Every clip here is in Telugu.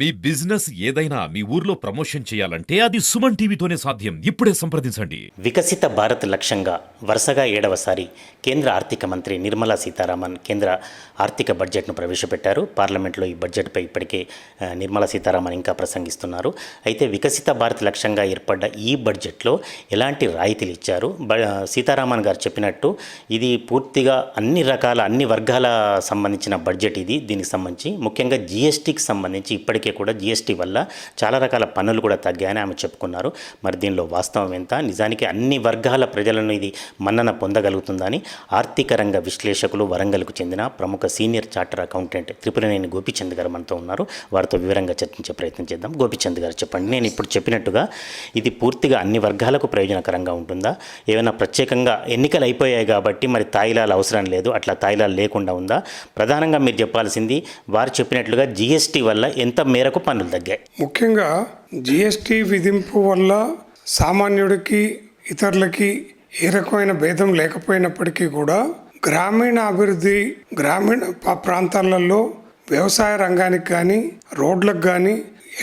మీ బిజినెస్ ఏదైనా మీ ఊర్లో ప్రమోషన్ చేయాలంటే అది సుమన్ టీవీతోనే సాధ్యం. ఇప్పుడే సంప్రదించండి. వికసిత భారత్ లక్ష్యంగా వరుసగా 7వసారి కేంద్ర ఆర్థిక మంత్రి నిర్మలా సీతారామన్ కేంద్ర ఆర్థిక బడ్జెట్ను ప్రవేశపెట్టారు. పార్లమెంట్లో ఈ బడ్జెట్పై ఇప్పటికే నిర్మలా సీతారామన్ ఇంకా ప్రసంగిస్తున్నారు. అయితే వికసిత భారత్ లక్ష్యంగా ఏర్పడ్డ ఈ బడ్జెట్లో ఎలాంటి రాయితీలు ఇచ్చారు? సీతారామన్ గారు చెప్పినట్టు ఇది పూర్తిగా అన్ని వర్గాల సంబంధించిన బడ్జెట్ ఇది. దీనికి సంబంధించి ముఖ్యంగా జీఎస్టీకి సంబంధించి ఇప్పటికే కూడా జీఎస్టీ వల్ల చాలా రకాల పన్నులు కూడా తగ్గాయని ఆమె చెప్పుకున్నారు. మరి దీనిలో వాస్తవం ఎంత? నిజానికి అన్ని వర్గాల ప్రజలను ఇది మన్నన పొందగలుగుతుందని ఆర్థిక రంగ విశ్లేషకులు, వరంగల్కు చెందిన ప్రముఖ senior charter accountant Tripuraneni Gopichand గారు మనతో ఉన్నారు. వారితో వివరంగా చర్చించే ప్రయత్నం చేద్దాం. గోపిచంద్ గారు చెప్పండి, నేను ఇప్పుడు చెప్పినట్టుగా ఇది పూర్తిగా అన్ని వర్గాలకు ప్రయోజనకరంగా ఉంటుందా? ఏమైనా ప్రత్యేకంగా ఎన్నికలు అయిపోయాయి కాబట్టి మరి తాయిలాలు అవసరం లేదు, అట్లా తాయిలాలు లేకుండా ఉందా? ప్రధానంగా మీరు చెప్పాల్సింది వారు చెప్పినట్లుగా జీఎస్టీ వల్ల ఎంత మేరకు పన్నులు తగ్గాయి? ముఖ్యంగా జిఎస్టీ విధింపు వల్ల సామాన్యుడికి ఇతరులకి ఏ రకమైన భేదం లేకపోయినప్పటికీ కూడా గ్రామీణ అభివృద్ధి, గ్రామీణ ప్రాంతాలలో వ్యవసాయ రంగానికి కానీ, రోడ్లకు కానీ,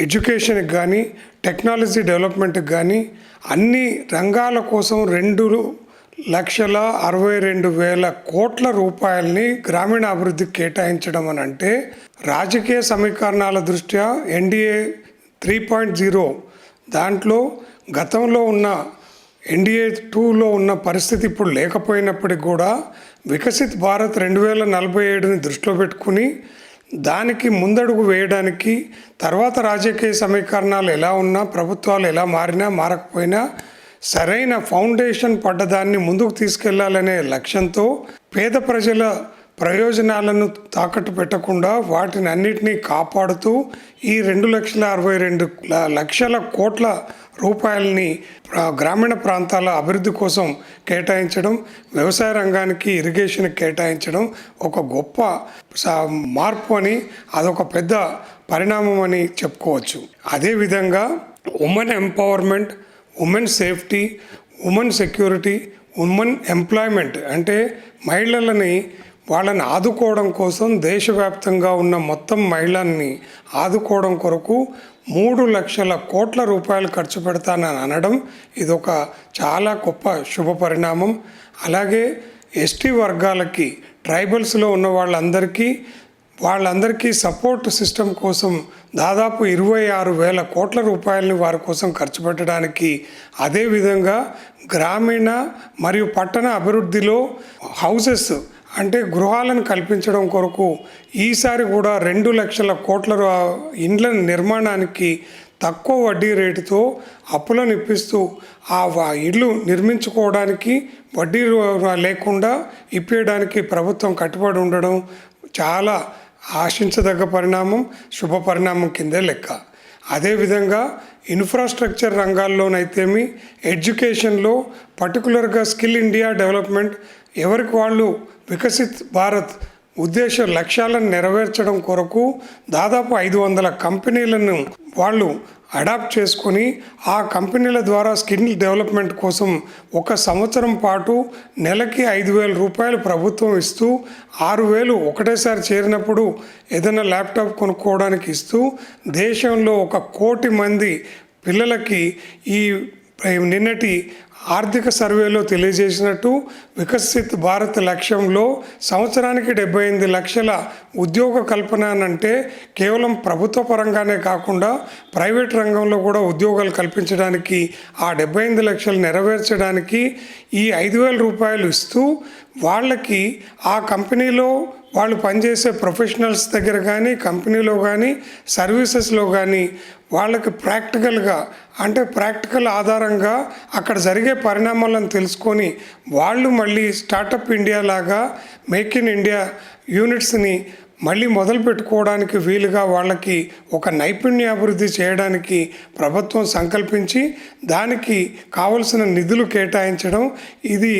ఎడ్యుకేషన్కి కానీ, టెక్నాలజీ డెవలప్మెంట్కి కానీ అన్ని రంగాల కోసం 2,62,వేల కోట్ల రూపాయలని గ్రామీణ అభివృద్ధికి కేటాయించడం అని అంటే రాజకీయ సమీకరణాల దృష్ట్యా ఎన్డీఏ 3.0 దాంట్లో గతంలో ఉన్న ఎన్డీఏ 2లో ఉన్న పరిస్థితి ఇప్పుడు లేకపోయినప్పటికీ కూడా వికసిత్ భారత్ 2047ని దృష్టిలో పెట్టుకుని దానికి ముందడుగు వేయడానికి, తర్వాత రాజకీయ సమీకరణాలు ఎలా ఉన్నా, ప్రభుత్వాలు ఎలా మారినా మారకపోయినా సరైన ఫౌండేషన్ పడ్డదాన్ని ముందుకు తీసుకెళ్లాలనే లక్ష్యంతో పేద ప్రజల ప్రయోజనాలను తాకట్టు పెట్టకుండా వాటిని అన్నిటినీ కాపాడుతూ ఈ 2,62,00,000 కోట్ల రూపాయలని గ్రామీణ ప్రాంతాల అభివృద్ధి కోసం కేటాయించడం, వ్యవసాయ రంగానికి, ఇరిగేషన్కి కేటాయించడం ఒక గొప్ప మార్పు అని, అదొక పెద్ద పరిణామం అని చెప్పుకోవచ్చు. అదేవిధంగా women empowerment, women safety, women security, women employment అంటే మహిళలని వాళ్ళని ఆదుకోవడం కోసం దేశవ్యాప్తంగా ఉన్న మొత్తం మహిళల్ని ఆదుకోవడం కొరకు 3,00,000 కోట్ల రూపాయలు ఖర్చు పెడతానని అనడం ఇదొక చాలా గొప్ప శుభ పరిణామం. అలాగే ఎస్టీ వర్గాలకి, ట్రైబల్స్లో ఉన్న వాళ్ళందరికీ సపోర్ట్ సిస్టమ్ కోసం దాదాపు 26,000 కోట్ల రూపాయలని వారి కోసం ఖర్చు పెట్టడానికి, అదేవిధంగా గ్రామీణ మరియు పట్టణ అభివృద్ధిలో హౌసెస్ అంటే గృహాలను కల్పించడం కొరకు ఈసారి కూడా 2,00,000 కోట్ల ఇండ్ల నిర్మాణానికి తక్కువ వడ్డీ రేటుతో అప్పులను ఇప్పిస్తూ ఆ ఇళ్ళు నిర్మించుకోవడానికి వడ్డీ లేకుండా ఇప్పించడానికి ప్రభుత్వం కట్టుబడి ఉండడం చాలా ఆశించదగ్గ పరిణామం, శుభ పరిణామం కిందే లెక్క. అదేవిధంగా ఇన్ఫ్రాస్ట్రక్చర్ రంగాల్లోనైతేమి, ఎడ్యుకేషన్లో పర్టికులర్గా స్కిల్ ఇండియా డెవలప్మెంట్, ఎవరికి వాళ్ళు వికసిత్ భారత్ ఉద్దేశ లక్ష్యాలను నెరవేర్చడం కొరకు దాదాపు 500 కంపెనీలను వాళ్ళు అడాప్ట్ చేసుకొని ఆ కంపెనీల ద్వారా స్కిల్ డెవలప్మెంట్ కోసం 1 సంవత్సరం పాటు నెలకి 5,000 రూపాయలు ప్రభుత్వం ఇస్తూ 6,000 ఒకటేసారి చేరినప్పుడు ఏదైనా ల్యాప్టాప్ కొనుక్కోవడానికి ఇస్తూ దేశంలో 1 కోటి మంది పిల్లలకి ఈ నిన్నటి ఆర్థిక సర్వేలో తెలియజేసినట్టు వికసిత్ భారత్ లక్ష్యంలో సంవత్సరానికి 78 లక్షల ఉద్యోగ కల్పన అంటే కేవలం ప్రభుత్వ పరంగానే కాకుండా ప్రైవేట్ రంగంలో కూడా ఉద్యోగాలు కల్పించడానికి, ఆ 78 లక్షలు నెరవేర్చడానికి ఈ 5,000 రూపాయలు ఇస్తూ వాళ్ళకి ఆ కంపెనీలో వాళ్ళు పనిచేసే ప్రొఫెషనల్స్ దగ్గర కానీ, కంపెనీలో కానీ, సర్వీసెస్లో కానీ వాళ్ళకి ప్రాక్టికల్గా అంటే ప్రాక్టికల్ ఆధారంగా అక్కడ జరిగే పరిణామాలను తెలుసుకొని వాళ్ళు మళ్ళీ స్టార్టప్ ఇండియా లాగా మేక్ ఇన్ ఇండియా యూనిట్స్ని మళ్ళీ మొదలు పెట్టుకోవడానికి వీలుగా వాళ్ళకి ఒక నైపుణ్యాభివృద్ధి చేయడానికి ప్రభుత్వం సంకల్పించి దానికి కావలసిన నిధులు కేటాయించడం, ఇది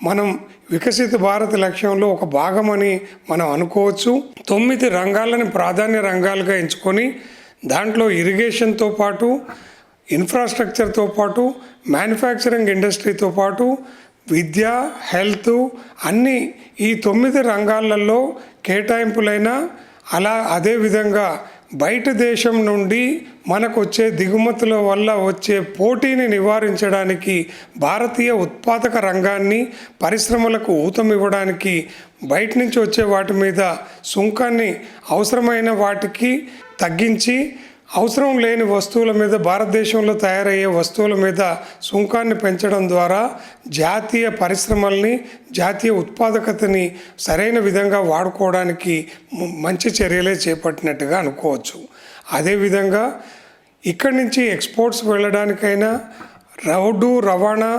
మనం వికసిత భారత్ లక్ష్యంలో ఒక భాగమని మనం అనుకోవచ్చు. 9 రంగాలను ప్రాధాన్య రంగాలుగా ఎంచుకొని దాంట్లో ఇరిగేషన్తో పాటు, ఇన్ఫ్రాస్ట్రక్చర్తో పాటు, మ్యానుఫ్యాక్చరింగ్ ఇండస్ట్రీతో పాటు విద్య, హెల్త్ అన్నీ ఈ 9 రంగాలలో కేటాయింపులైన అదేవిధంగా బయట దేశం నుండి మనకు వచ్చే దిగుమతుల వల్ల వచ్చే పోటీని నివారించడానికి, భారతీయ ఉత్పాదక రంగాన్ని, పరిశ్రమలకు ఊతమివ్వడానికి బయట నుంచి వచ్చే వాటి మీద సుంకాన్ని అవసరమైన వాటికి తగ్గించి, అవసరం లేని వస్తువుల మీద, భారతదేశంలో తయారయ్యే వస్తువుల మీద సుంకాన్ని పెంచడం ద్వారా జాతీయ పరిశ్రమల్ని, జాతీయ ఉత్పాదకతని సరైన విధంగా వాడుకోవడానికి మంచి చర్యలే చేపట్టినట్టుగా అనుకోవచ్చు. అదేవిధంగా ఇక్కడి నుంచి ఎక్స్పోర్ట్స్ వెళ్ళడానికైనా రోడ్డు రవాణా,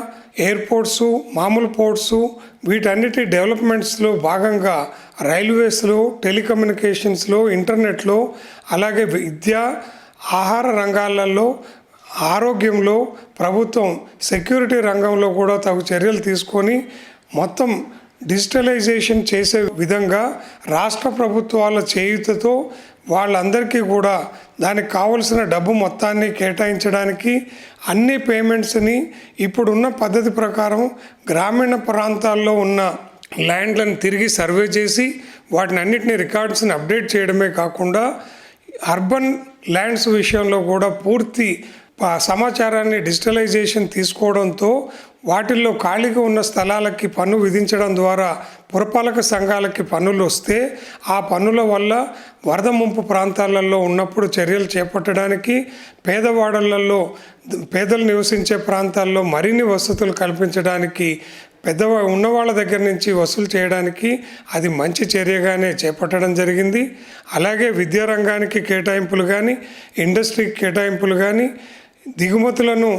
ఎయిర్పోర్ట్సు, మామూలు పోర్ట్సు, వీటన్నిటి డెవలప్మెంట్స్లో భాగంగా రైల్వేస్లో, టెలికమ్యూనికేషన్స్లో, ఇంటర్నెట్లో, అలాగే విద్య, ఆహార రంగాలలో, ఆరోగ్యంలో ప్రభుత్వం సెక్యూరిటీ రంగంలో కూడా తగు చర్యలు తీసుకొని మొత్తం డిజిటలైజేషన్ చేసే విధంగా రాష్ట్ర ప్రభుత్వాల చేయూతతో వాళ్ళందరికీ కూడా దానికి కావలసిన డబ్బు మొత్తాన్ని కేటాయించడానికి, అన్ని పేమెంట్స్ని ఇప్పుడున్న పద్ధతి ప్రకారం గ్రామీణ ప్రాంతాల్లో ఉన్న ల్యాండ్లను తిరిగి సర్వే చేసి వాటిని అన్నిటినీ రికార్డ్స్ని అప్డేట్ చేయడమే కాకుండా అర్బన్ ల్యాండ్స్ విషయంలో కూడా పూర్తి సమాచారాన్ని డిజిటలైజేషన్ తీసుకోవడంతో వాటిల్లో ఖాళీగా ఉన్న స్థలాలకి పన్ను విధించడం ద్వారా పురపాలక సంఘాలకి పన్నులు వస్తే ఆ పన్నుల వల్ల వరద ముంపు ప్రాంతాలలో ఉన్నప్పుడు చర్యలు చేపట్టడానికి, పేదవాడలలో, పేదలు నివసించే ప్రాంతాల్లో మరిన్ని వసతులు కల్పించడానికి, ఉన్నవాళ్ళ దగ్గర నుంచి వసూలు చేయడానికి అది మంచి చర్యగానే చేపట్టడం జరిగింది. అలాగే విద్యారంగానికి కేటాయింపులు కానీ, ఇండస్ట్రీకి కేటాయింపులు కానీ, దిగుమతులను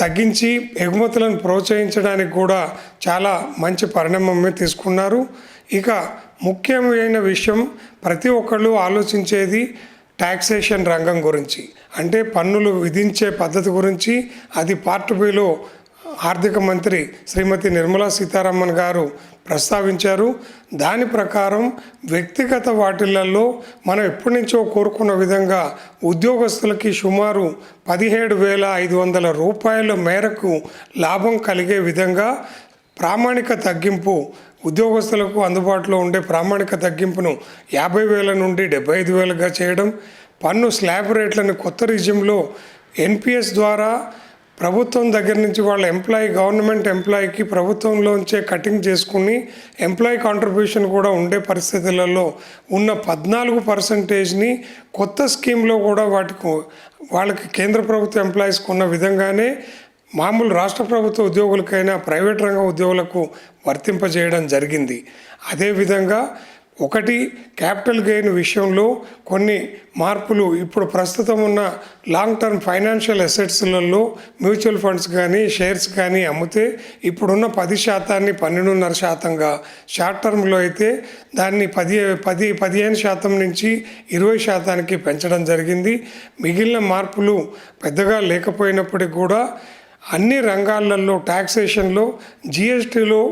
తగ్గించి ఎగుమతులను ప్రోత్సహించడానికి కూడా చాలా మంచి పరిణామమే తీసుకున్నారు. ఇక ముఖ్యమైన విషయం, ప్రతి ఒక్కళ్ళు ఆలోచించేది ట్యాక్సేషన్ రంగం గురించి, అంటే పన్నులు విధించే పద్ధతి గురించి. అది పార్ట్ బిలో ఆర్థిక మంత్రి శ్రీమతి నిర్మలా సీతారామన్ గారు ప్రస్తావించారు. దాని ప్రకారం వ్యక్తిగత వాటిలలో మనం ఎప్పటి నుంచో కోరుకున్న విధంగా ఉద్యోగస్తులకి సుమారు 17,500 రూపాయల మేరకు లాభం కలిగే విధంగా ప్రామాణిక తగ్గింపు, ఉద్యోగస్తులకు అందుబాటులో ఉండే ప్రామాణిక తగ్గింపును 50,000 నుండి 75,000గా చేయడం, పన్ను స్లాబ్ రేట్లను కొత్త రిజిమ్లో ఎన్పిఎస్ ద్వారా ప్రభుత్వం దగ్గర నుంచి వాళ్ళ గవర్నమెంట్ ఎంప్లాయీకి ప్రభుత్వంలోంచే కటింగ్ చేసుకుని ఎంప్లాయీ కాంట్రిబ్యూషన్ కూడా ఉండే పరిస్థితులలో ఉన్న 14%ని కొత్త స్కీమ్లో కూడా వాళ్ళకి కేంద్ర ప్రభుత్వ ఎంప్లాయీస్కి ఉన్న విధంగానే మామూలు రాష్ట్ర ప్రభుత్వ ఉద్యోగులకైనా ప్రైవేట్ రంగ ఉద్యోగులకు వర్తింపజేయడం జరిగింది. అదేవిధంగా ఒకటి, క్యాపిటల్ గెయిన్ విషయంలో కొన్ని మార్పులు ఇప్పుడు ప్రస్తుతం ఉన్న లాంగ్ టర్మ్ ఫైనాన్షియల్ అసెట్స్లలో మ్యూచువల్ ఫండ్స్ కానీ, షేర్స్ కానీ అమ్మితే ఇప్పుడున్న 10%ని 12.5%గా, షార్ట్ టర్మ్లో అయితే దాన్ని 15% నుంచి 20%కి పెంచడం జరిగింది. మిగిలిన మార్పులు పెద్దగా లేకపోయినప్పటికీ కూడా అన్ని రంగాలలో ట్యాక్సేషన్లో, జిఎస్టీలో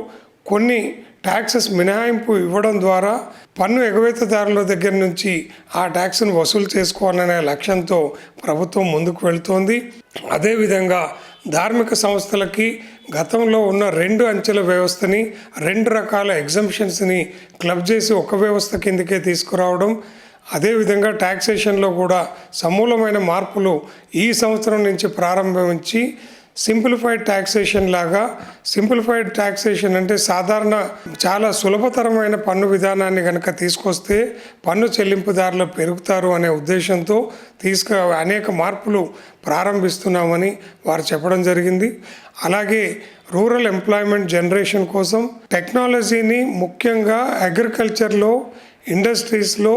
కొన్ని ట్యాక్సెస్ మినహాయింపు ఇవ్వడం ద్వారా పన్ను ఎగవేతదారుల దగ్గర నుంచి ఆ ట్యాక్స్ను వసూలు చేసుకోవాలనే లక్ష్యంతో ప్రభుత్వం ముందుకు వెళుతోంది. అదేవిధంగా ధార్మిక సంస్థలకి గతంలో ఉన్న 2 అంచెల వ్యవస్థని, 2 రకాల ఎగ్జంప్షన్స్ని క్లబ్ చేసి ఒక వ్యవస్థ కిందకే తీసుకురావడం, అదేవిధంగా ట్యాక్సేషన్లో కూడా సమూలమైన మార్పులు ఈ సంవత్సరం నుంచి ప్రారంభించి సింప్లిఫైడ్ ట్యాక్సేషన్ లాగా, సింప్లిఫైడ్ ట్యాక్సేషన్ అంటే సాధారణ చాలా సులభతరమైన పన్ను విధానాన్ని కనుక తీసుకొస్తే పన్ను చెల్లింపుదారులు పెరుగుతారు అనే ఉద్దేశంతో అనేక మార్పులు ప్రారంభిస్తున్నామని వారు చెప్పడం జరిగింది. అలాగే రూరల్ ఎంప్లాయ్మెంట్ జనరేషన్ కోసం టెక్నాలజీని ముఖ్యంగా అగ్రికల్చర్లో, ఇండస్ట్రీస్లో,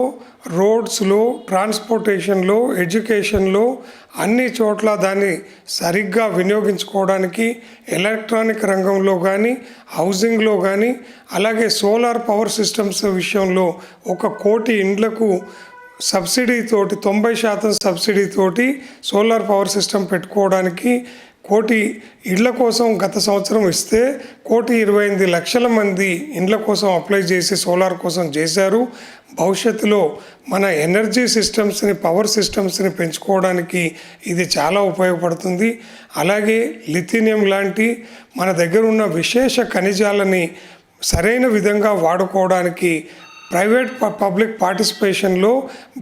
రోడ్స్లో, ట్రాన్స్పోర్టేషన్లో, ఎడ్యుకేషన్లో అన్ని చోట్ల దాన్ని సరిగ్గా వినియోగించుకోవడానికి ఎలక్ట్రానిక్ రంగంలో కానీ, హౌసింగ్లో కానీ, అలాగే సోలార్ పవర్ సిస్టమ్స్ విషయంలో 1 కోటి ఇండ్లకు సబ్సిడీతోటి 90% సబ్సిడీతోటి సోలార్ పవర్ సిస్టమ్ పెట్టుకోవడానికి 1 కోటి ఇళ్ల కోసం గత సంవత్సరం ఇస్తే 1,28,00,000 మంది ఇండ్ల కోసం అప్లై చేసి సోలార్ కోసం చేశారు. భవిష్యత్తులో మన ఎనర్జీ సిస్టమ్స్ని, పవర్ సిస్టమ్స్ని పెంచుకోవడానికి ఇది చాలా ఉపయోగపడుతుంది. అలాగే లిథినియం లాంటి మన దగ్గర ఉన్న విశేష ఖనిజాలని సరైన విధంగా వాడుకోవడానికి ప్రైవేట్ పబ్లిక్ పార్టిసిపేషన్లో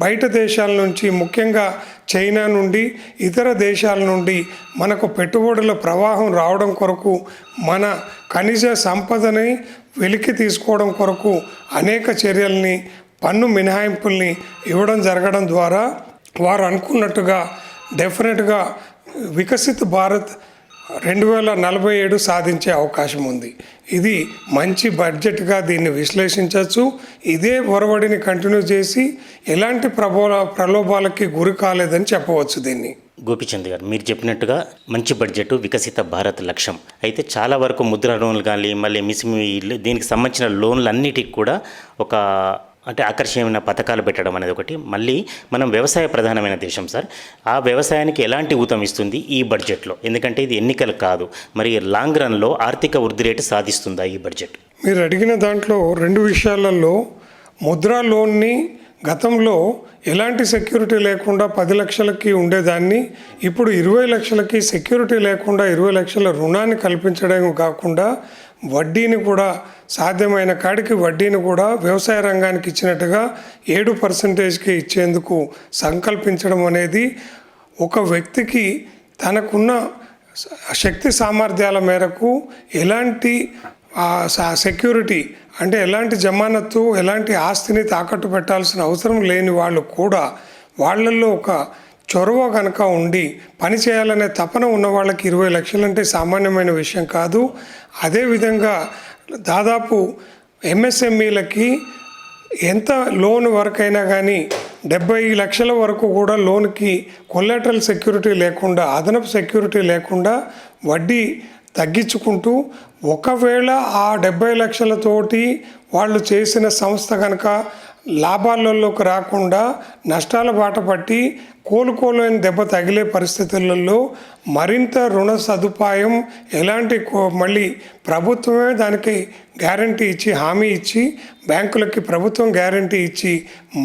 బయట దేశాల నుంచి ముఖ్యంగా చైనా నుండి ఇతర దేశాల నుండి మనకు పెట్టుబడుల ప్రవాహం రావడం కొరకు మన ఖనిజ సంపదని వెలికి తీసుకోవడం కొరకు అనేక చర్యల్ని పన్ను మినహాయింపుల్ని ఇవ్వడం జరగడం ద్వారా వారు అనుకున్నట్టుగా డెఫినెట్గా వికసిత్ భారత్ 2047 సాధించే అవకాశం ఉంది. ఇది మంచి బడ్జెట్గా దీన్ని విశ్లేషించవచ్చు. ఇదే ఒరవడిని కంటిన్యూ చేసి ఎలాంటి ప్రలోభాలకి గురి కాలేదని చెప్పవచ్చు దీన్ని. గోపిచంద్ గారు, మీరు చెప్పినట్టుగా మంచి బడ్జెట్ వికసిత భారత్ లక్ష్యం అయితే చాలా వరకు ముద్ర లోన్లు కానీ మళ్ళీ దీనికి సంబంధించిన లోన్లన్నిటికి కూడా ఒక ఆకర్షణీయమైన పథకాలు పెట్టడం అనేది ఒకటి. మళ్ళీ మనం వ్యవసాయ ప్రధానమైన దేశం సార్. ఆ వ్యవసాయానికి ఎలాంటి ఊతం ఇస్తుంది ఈ బడ్జెట్లో? ఎందుకంటే ఇది ఎన్నికలు కాదు, మరి లాంగ్ రన్లో ఆర్థిక వృద్ధి రేటు సాధిస్తుందా ఈ బడ్జెట్? మీరు అడిగిన దాంట్లో 2 విషయాలలో ముద్రా లోన్ని గతంలో ఎలాంటి సెక్యూరిటీ లేకుండా 10 లక్షలకి ఉండేదాన్ని ఇప్పుడు 20 లక్షలకి సెక్యూరిటీ లేకుండా 20 లక్షల రుణాన్ని కల్పించడం కాకుండా వడ్డీని కూడా సాధ్యమైన కాడికి వడ్డీని కూడా వ్యవసాయ రంగానికి ఇచ్చినట్టుగా 7%కి ఇచ్చేందుకు సంకల్పించడం అనేది ఒక వ్యక్తికి తనకున్న శక్తి సామర్థ్యాల మేరకు ఎలాంటి సెక్యూరిటీ అంటే ఎలాంటి జమానత్తు ఎలాంటి ఆస్తిని తాకట్టు పెట్టాల్సిన అవసరం లేని వాళ్ళు కూడా వాళ్ళల్లో ఒక చొరవ కనుక ఉండి పని చేయాలనే తపన ఉన్న వాళ్ళకి 20 లక్షలు అంటే సామాన్యమైన విషయం కాదు. అదేవిధంగా దాదాపు ఎంఎస్ఎంఈలకి ఎంత లోన్ వరకైనా కానీ 70 లక్షల వరకు కూడా లోన్కి కొలాటరల్ సెక్యూరిటీ లేకుండా అదనపు సెక్యూరిటీ లేకుండా వడ్డీ తగ్గించుకుంటూ ఒకవేళ ఆ 70 లక్షలతోటి వాళ్ళు చేసిన సంస్థ కనుక లాభాలలోకి రాకుండా నష్టాల బాట పట్టి కోలుకోలేని దెబ్బ తగిలే పరిస్థితులలో మరింత రుణ సదుపాయం ఎలాంటి మళ్ళీ ప్రభుత్వమే దానికి గ్యారంటీ ఇచ్చి హామీ ఇచ్చి బ్యాంకులకి ప్రభుత్వం గ్యారంటీ ఇచ్చి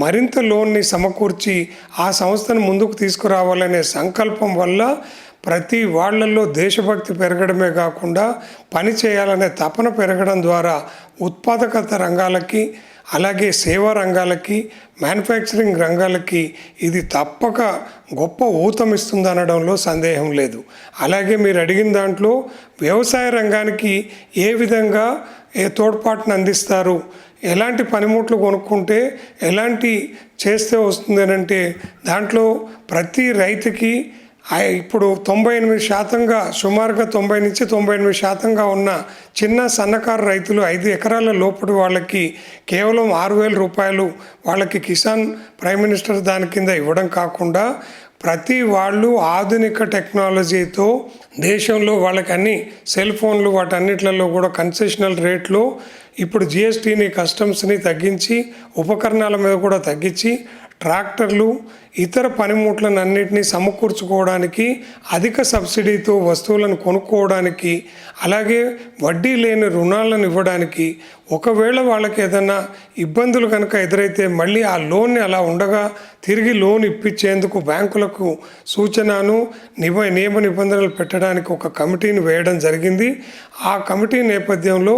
మరింత లోన్ని సమకూర్చి ఆ సంస్థను ముందుకు తీసుకురావాలనే సంకల్పం వల్ల ప్రతి వాళ్ళల్లో దేశభక్తి పెరగడమే కాకుండా పని చేయాలనే తపన పెరగడం ద్వారా ఉత్పాదకత రంగాలకి అలాగే సేవా రంగాలకి మ్యానుఫ్యాక్చరింగ్ రంగాలకి ఇది తప్పక గొప్ప ఊతమిస్తుంది అనడంలో సందేహం లేదు. అలాగే మీరు అడిగిన దాంట్లో వ్యవసాయ రంగానికి ఏ విధంగా తోడ్పాటును అందిస్తారు, ఎలాంటి పనిముట్లు కొనుక్కుంటే ఎలాంటి చేస్తే వస్తుంది అంటే దాంట్లో ప్రతి రైతుకి ఇప్పుడు 98% సుమారుగా 90 నుంచి 98% ఉన్న చిన్న సన్నకారు రైతులు 5 ఎకరాల లోపటి వాళ్ళకి కేవలం 6,000 రూపాయలు వాళ్ళకి కిసాన్ ప్రైమ్ మినిస్టర్ దాని కింద ఇవ్వడం కాకుండా ప్రతి వాళ్ళు ఆధునిక టెక్నాలజీతో దేశంలో వాళ్ళకి అన్ని సెల్ ఫోన్లు వాటన్నిట్లలో కూడా కన్సెషనల్ రేట్లో ఇప్పుడు జిఎస్టీని కస్టమ్స్ని తగ్గించి ఉపకరణాల మీద కూడా తగ్గించి ట్రాక్టర్లు ఇతర పనిముట్లను అన్నింటినీ సమకూర్చుకోవడానికి అధిక సబ్సిడీతో వస్తువులను కొనుక్కోవడానికి అలాగే వడ్డీ లేని రుణాలను ఇవ్వడానికి ఒకవేళ వాళ్ళకి ఏదైనా ఇబ్బందులు కనుక ఎదురైతే మళ్ళీ ఆ లోన్ని అలా ఉండగా తిరిగి లోన్ ఇప్పించేందుకు బ్యాంకులకు సూచనను నియమ నిబంధనలు పెట్టడానికి ఒక కమిటీని వేయడం జరిగింది. ఆ కమిటీ నేపథ్యంలో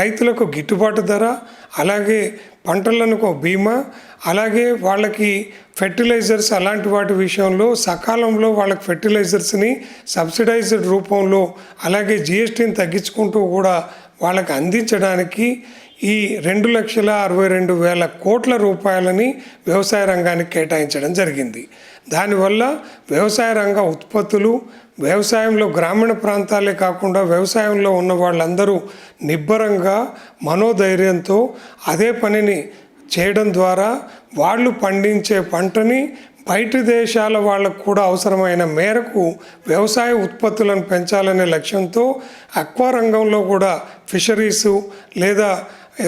రైతులకు గిట్టుబాటు ధర అలాగే పంటలకు బీమా అలాగే వాళ్ళకి ఫెర్టిలైజర్స్ అలాంటి వాటి విషయంలో సకాలంలో వాళ్ళకి ఫెర్టిలైజర్స్ని సబ్సిడైజ్డ్ రూపంలో అలాగే జిఎస్టీని తగ్గించుకుంటూ కూడా వాళ్ళకి అందించడానికి ఈ 2,62,000 కోట్ల రూపాయలని వ్యవసాయ రంగానికి కేటాయించడం జరిగింది. దానివల్ల వ్యవసాయ రంగ ఉత్పత్తులు వ్యవసాయంలో గ్రామీణ ప్రాంతాలే కాకుండా వ్యవసాయంలో ఉన్న వాళ్ళందరూ నిబ్బరంగా మనోధైర్యంతో అదే పనిని చేయడం ద్వారా వాళ్ళు పండించే పంటని బయటి దేశాల వాళ్ళకు కూడా అవసరమైన మేరకు వ్యవసాయ ఉత్పత్తులను పెంచాలనే లక్ష్యంతో అక్వా రంగంలో కూడా ఫిషరీసు లేదా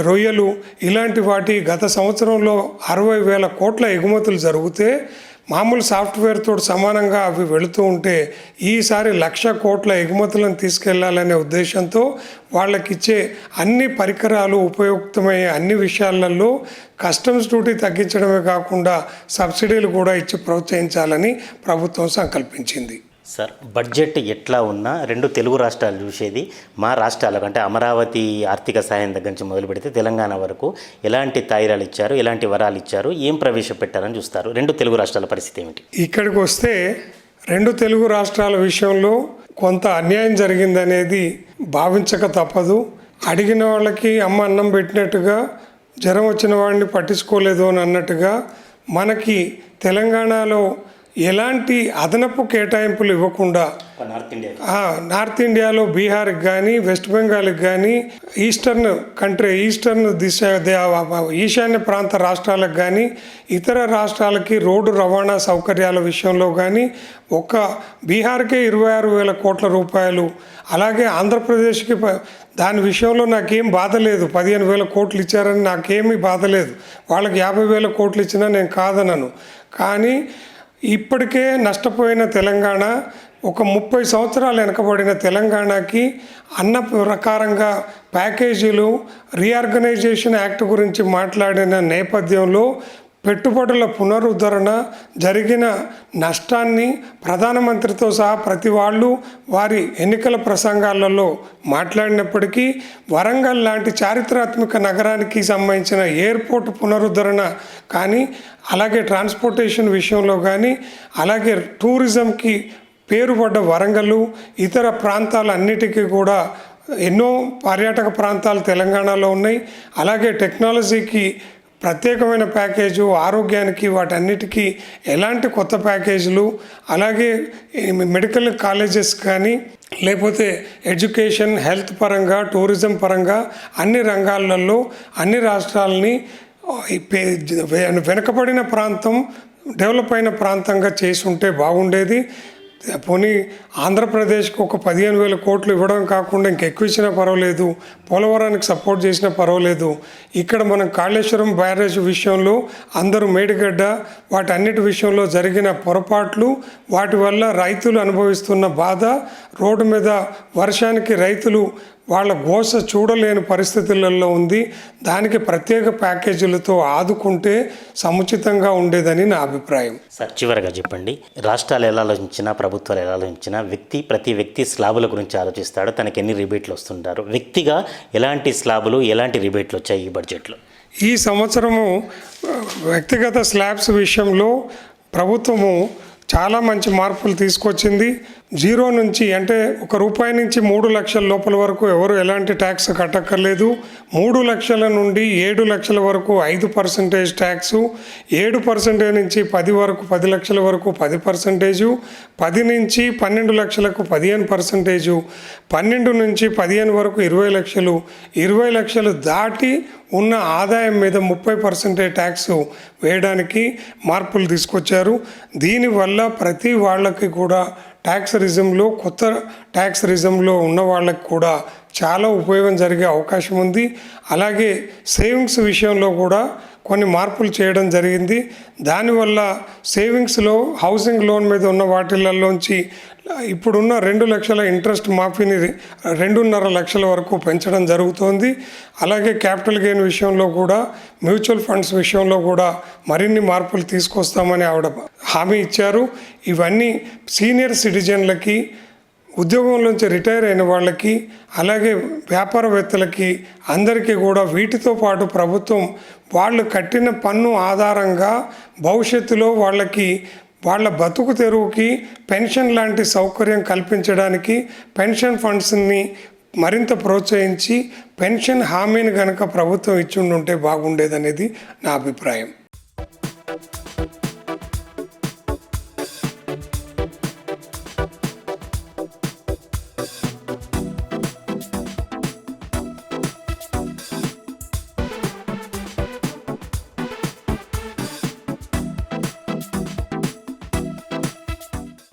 రొయ్యలు ఇలాంటి వాటి గత సంవత్సరంలో 60,000 కోట్ల ఎగుమతులు జరిగితే మామూలు సాఫ్ట్వేర్తో సమానంగా అవి వెళుతూ ఉంటే ఈసారి 1,00,000 కోట్ల ఎగుమతులను తీసుకెళ్లాలనే ఉద్దేశంతో వాళ్ళకిచ్చే అన్ని పరికరాలు ఉపయుక్తమయ్యే అన్ని విషయాలలో కస్టమ్స్ డ్యూటీ తగ్గించడమే కాకుండా సబ్సిడీలు కూడా ఇచ్చి ప్రోత్సహించాలని ప్రభుత్వం సంకల్పించింది. సార్ బడ్జెట్ ఎట్లా ఉన్నా రెండు తెలుగు రాష్ట్రాలు చూసేది మా రాష్ట్రాలకు అంటే అమరావతి ఆర్థిక సాయం దగ్గర నుంచి మొదలు పెడితే తెలంగాణ వరకు ఎలాంటి తాయిరాలు ఇచ్చారు, ఎలాంటి వరాలు ఇచ్చారు, ఏం ప్రవేశపెట్టారని చూస్తారు. రెండు తెలుగు రాష్ట్రాల పరిస్థితి ఏమిటి? ఇక్కడికి వస్తే రెండు తెలుగు రాష్ట్రాల విషయంలో కొంత అన్యాయం జరిగిందనేది భావించక తప్పదు. అడిగిన వాళ్ళకి అమ్మ అన్నం పెట్టినట్టుగా, జ్వరం వచ్చిన వాడిని పట్టించుకోలేదు అని అన్నట్టుగా మనకి తెలంగాణలో ఎలాంటి అదనపు కేటాయింపులు ఇవ్వకుండా నార్త్ ఇండియాలో బీహార్కి కానీ వెస్ట్ బెంగాల్కి కానీ ఈస్టర్న్ ఈశాన్య ప్రాంత రాష్ట్రాలకు కానీ ఇతర రాష్ట్రాలకి రోడ్డు రవాణా సౌకర్యాల విషయంలో కానీ ఒక్క బీహార్కే 26,000 కోట్ల రూపాయలు, అలాగే ఆంధ్రప్రదేశ్కి దాని విషయంలో నాకేం బాధ లేదు. 15,000 కోట్లు ఇచ్చారని నాకేమీ బాధ లేదు. వాళ్ళకి 50,000 కోట్లు ఇచ్చినా నేను కాదనను. కానీ ఇప్పటికే నష్టపోయిన తెలంగాణ, ఒక 30 సంవత్సరాలు వెనకబడిన తెలంగాణకి అన్న ప్రకారంగా ప్యాకేజీలు రీఆర్గనైజేషన్ యాక్ట్ గురించి మాట్లాడిన నేపథ్యంలో పెట్టుబడుల పునరుద్ధరణ జరిగిన నష్టాన్ని ప్రధానమంత్రితో సహా ప్రతి వాళ్ళు వారి ఎన్నికల ప్రసంగాలలో మాట్లాడినప్పటికీ వరంగల్ లాంటి చారిత్రాత్మక నగరానికి సంబంధించిన ఎయిర్పోర్ట్ పునరుద్ధరణ కానీ, అలాగే ట్రాన్స్పోర్టేషన్ విషయంలో కానీ, అలాగే టూరిజంకి పేరుపడ్డ వరంగల్ ఇతర ప్రాంతాలన్నిటికీ కూడా ఎన్నో పర్యాటక ప్రాంతాలు తెలంగాణలో ఉన్నాయి. అలాగే టెక్నాలజీకి ప్రత్యేకమైన ప్యాకేజు, ఆరోగ్యానికి వాటన్నిటికీ ఎలాంటి కొత్త ప్యాకేజీలు, అలాగే మెడికల్ కాలేజెస్ కానీ లేకపోతే ఎడ్యుకేషన్, హెల్త్ పరంగా, టూరిజం పరంగా అన్ని రంగాలలో అన్ని రాష్ట్రాలని వెనుకబడిన ప్రాంతం డెవలప్ అయిన ప్రాంతంగా చేసి ఉంటే బాగుండేది. పోనీ ఆంధ్రప్రదేశ్కి ఒక 15,000 కోట్లు ఇవ్వడం కాకుండా ఇంకెక్కువ ఇచ్చినా పర్వాలేదు, పోలవరానికి సపోర్ట్ చేసినా పర్వాలేదు. ఇక్కడ మనం కాళేశ్వరం బ్యారేజ్ విషయంలో అందరూ మేడిగడ్డ వాటన్నిటి విషయంలో జరిగిన పొరపాట్లు, వాటి వల్ల రైతులు అనుభవిస్తున్న బాధ, రోడ్డు మీద వర్షానికి రైతులు వాళ్ళ గోస చూడలేని పరిస్థితులలో ఉంది. దానికి ప్రత్యేక ప్యాకేజీలతో ఆదుకుంటే సముచితంగా ఉండేదని నా అభిప్రాయం. సార్ చివరిగా చెప్పండి, రాష్ట్రాలు ఎలా ఆలోచించినా ప్రభుత్వాలు ఎలా ఆలోచించినా ప్రతి వ్యక్తి స్లాబుల గురించి ఆలోచిస్తాడు. తనకి ఎన్ని రిబేట్లు వస్తుంటారు, వ్యక్తిగా ఎలాంటి స్లాబులు ఎలాంటి రిబేట్లు వచ్చాయి ఈ బడ్జెట్లో? ఈ సంవత్సరము వ్యక్తిగత స్లాబ్స్ విషయంలో ప్రభుత్వము చాలా మంచి మార్పులు తీసుకొచ్చింది. 0 నుంచి అంటే ₹1 నుంచి 3 లక్షల లోపల వరకు ఎవరు ఎలాంటి ట్యాక్స్ కట్టక్కర్లేదు. 3 లక్షల నుండి 7 లక్షల వరకు 5% ట్యాక్సు, 7% నుంచి 10 వరకు 10 లక్షల వరకు 10%, 10 నుంచి 12 లక్షలకు 15%, 12 నుంచి 15 వరకు 20 లక్షలు, 20 లక్షలు దాటి ఉన్న ఆదాయం మీద 30% ట్యాక్స్ వేయడానికి మార్పులు తీసుకొచ్చారు. దీనివల్ల ప్రతి వాళ్ళకి కూడా ట్యాక్స్ రిజంలో, కొత్త ట్యాక్స్ రిజంలో ఉన్న వాళ్ళకి కూడా చాలా ఉపయోగం జరిగే అవకాశం ఉంది. అలాగే సేవింగ్స్ విషయంలో కూడా కొన్ని మార్పులు చేయడం జరిగింది. దానివల్ల సేవింగ్స్లో హౌసింగ్ లోన్ మీద ఉన్న వాటిలలోంచి ఇప్పుడున్న 2 లక్షల ఇంట్రెస్ట్ మాఫీని 2.5 లక్షల వరకు పెంచడం జరుగుతోంది. అలాగే క్యాపిటల్ గెయిన్ విషయంలో కూడా, మ్యూచువల్ ఫండ్స్ విషయంలో కూడా మరిన్ని మార్పులు తీసుకొస్తామని ఆవిడ హామీ ఇచ్చారు. ఇవన్నీ సీనియర్ సిటిజన్లకి, ఉద్యోగంలోంచి రిటైర్ అయిన వాళ్ళకి, అలాగే వ్యాపారవేత్తలకి అందరికీ కూడా వీటితో పాటు ప్రభుత్వం వాళ్ళు కట్టిన పన్ను ఆధారంగా భవిష్యత్తులో వాళ్ళ బతుకు తెరువుకి పెన్షన్ లాంటి సౌకర్యం కల్పించడానికి పెన్షన్ ఫండ్స్ని మరింత ప్రోత్సహించి పెన్షన్ హామీని కనుక ప్రభుత్వం ఇచ్చి ఉంటే బాగుండేదనేది నా అభిప్రాయం.